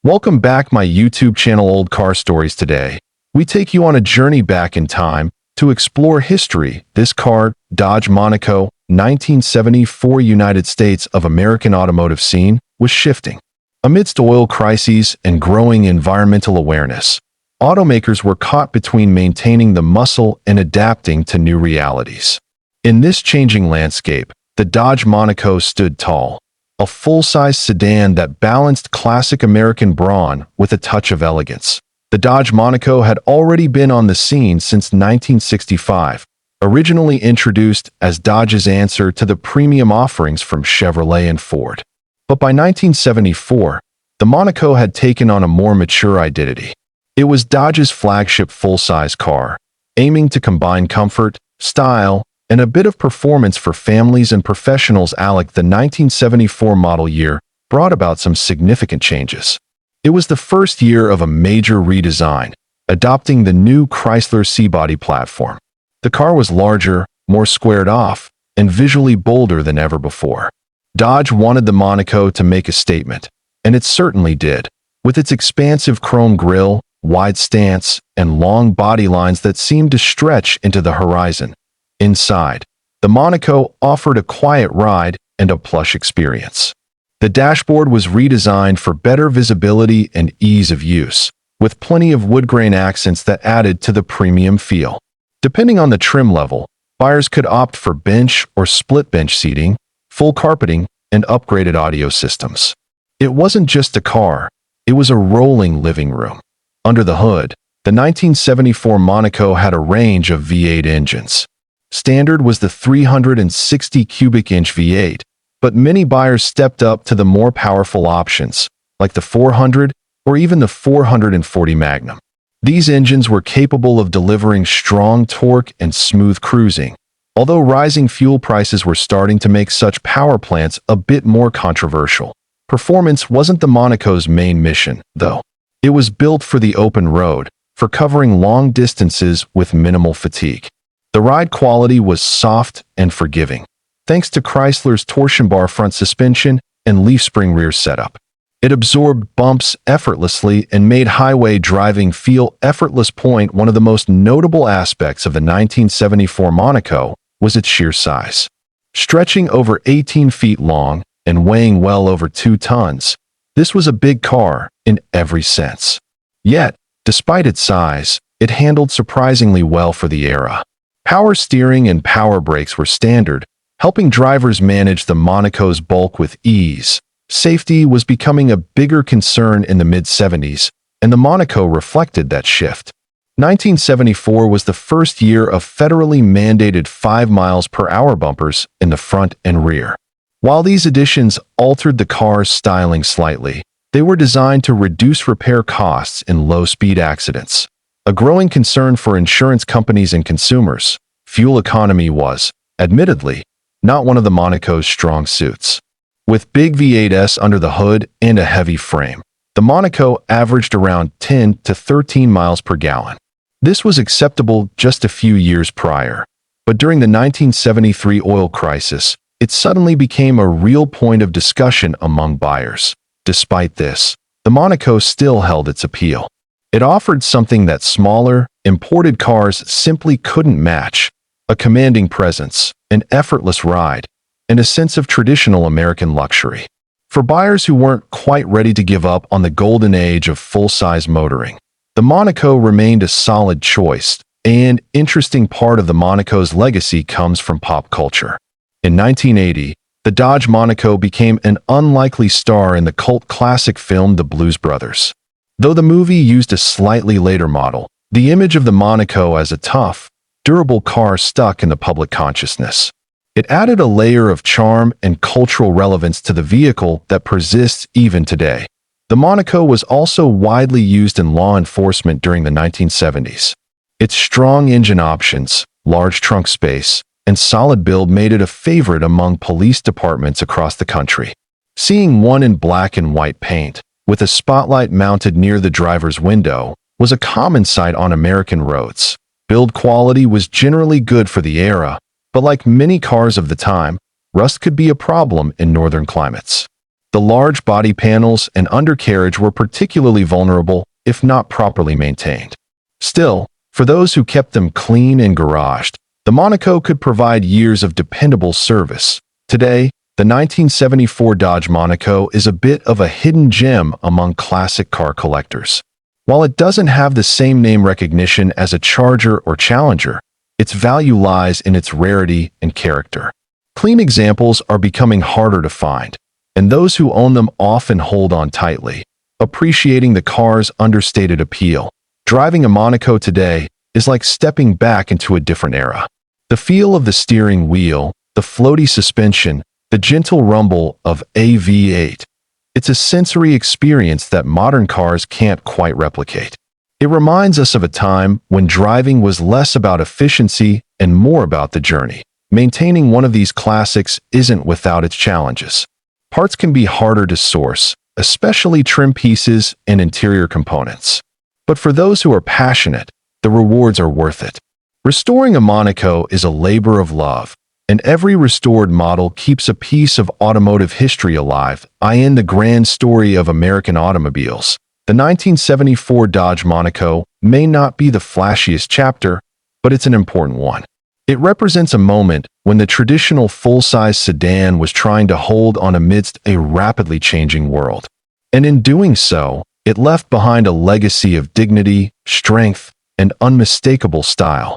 Welcome back my YouTube channel Old Car Stories. Today, we take you on a journey back in time to explore history. This car, Dodge Monaco, 1974 United States of American automotive scene, was shifting. Amidst oil crises and growing environmental awareness, automakers were caught between maintaining the muscle and adapting to new realities. In this changing landscape, the Dodge Monaco stood tall, a full-size sedan that balanced classic American brawn with a touch of elegance. The Dodge Monaco had already been on the scene since 1965, originally introduced as Dodge's answer to the premium offerings from Chevrolet and Ford. But by 1974, the Monaco had taken on a more mature identity. It was Dodge's flagship full-size car, aiming to combine comfort, style, and a bit of performance for families and professionals. The 1974 model year brought about some significant changes. It was the first year of a major redesign, adopting the new Chrysler C-body platform. The car was larger, more squared off, and visually bolder than ever before. Dodge wanted the Monaco to make a statement, and it certainly did. With its expansive chrome grille, wide stance, and long body lines that seemed to stretch into the horizon. Inside, the Monaco offered a quiet ride and a plush experience. The dashboard was redesigned for better visibility and ease of use, with plenty of wood grain accents that added to the premium feel. Depending on the trim level, buyers could opt for bench or split bench seating, full carpeting, and upgraded audio systems. It wasn't just a car, it was a rolling living room. Under the hood, the 1974 Monaco had a range of V8 engines. Standard was the 360 cubic inch V8, but many buyers stepped up to the more powerful options, like the 400 or even the 440 Magnum. These engines were capable of delivering strong torque and smooth cruising, although rising fuel prices were starting to make such power plants a bit more controversial. Performance wasn't the Monaco's main mission, though. It was built for the open road, for covering long distances with minimal fatigue. The ride quality was soft and forgiving, thanks to Chrysler's torsion bar front suspension and leaf spring rear setup. It absorbed bumps effortlessly and made highway driving feel effortless. One of the most notable aspects of the 1974 Monaco was its sheer size. Stretching over 18 feet long and weighing well over 2 tons, this was a big car in every sense. Yet, despite its size, it handled surprisingly well for the era. Power steering and power brakes were standard, helping drivers manage the Monaco's bulk with ease. Safety was becoming a bigger concern in the mid-70s, and the Monaco reflected that shift. 1974 was the first year of federally mandated 5 miles per hour bumpers in the front and rear. While these additions altered the car's styling slightly, they were designed to reduce repair costs in low-speed accidents. A growing concern for insurance companies and consumers, fuel economy was, admittedly, not one of the Monaco's strong suits. With big V8s under the hood and a heavy frame, the Monaco averaged around 10 to 13 miles per gallon. This was acceptable just a few years prior, but during the 1973 oil crisis, it suddenly became a real point of discussion among buyers. Despite this, the Monaco still held its appeal. It offered something that smaller, imported cars simply couldn't match: a commanding presence, an effortless ride, and a sense of traditional American luxury. For buyers who weren't quite ready to give up on the golden age of full-size motoring, the Monaco remained a solid choice. An interesting part of the Monaco's legacy comes from pop culture. In 1980, the Dodge Monaco became an unlikely star in the cult classic film The Blues Brothers. Though the movie used a slightly later model, the image of the Monaco as a tough, durable car stuck in the public consciousness. It added a layer of charm and cultural relevance to the vehicle that persists even today. The Monaco was also widely used in law enforcement during the 1970s. Its strong engine options, large trunk space, and solid build made it a favorite among police departments across the country. Seeing one in black and white paint, with a spotlight mounted near the driver's window, was a common sight on American roads. Build quality was generally good for the era, but like many cars of the time, rust could be a problem in northern climates. The large body panels and undercarriage were particularly vulnerable if not properly maintained. Still, for those who kept them clean and garaged, the Monaco could provide years of dependable service. Today, the 1974 Dodge Monaco is a bit of a hidden gem among classic car collectors. While it doesn't have the same name recognition as a Charger or Challenger, its value lies in its rarity and character. Clean examples are becoming harder to find, and those who own them often hold on tightly, appreciating the car's understated appeal. Driving a Monaco today is like stepping back into a different era. The feel of the steering wheel, the floaty suspension, the gentle rumble of a V8. It's a sensory experience that modern cars can't quite replicate. It reminds us of a time when driving was less about efficiency and more about the journey. Maintaining one of these classics isn't without its challenges. Parts can be harder to source, especially trim pieces and interior components. But for those who are passionate, the rewards are worth it. Restoring a Monaco is a labor of love, and every restored model keeps a piece of automotive history alive. In the grand story of American automobiles, the 1974 Dodge Monaco may not be the flashiest chapter, but it's an important one. It represents a moment when the traditional full-size sedan was trying to hold on amidst a rapidly changing world. And in doing so, it left behind a legacy of dignity, strength, and unmistakable style.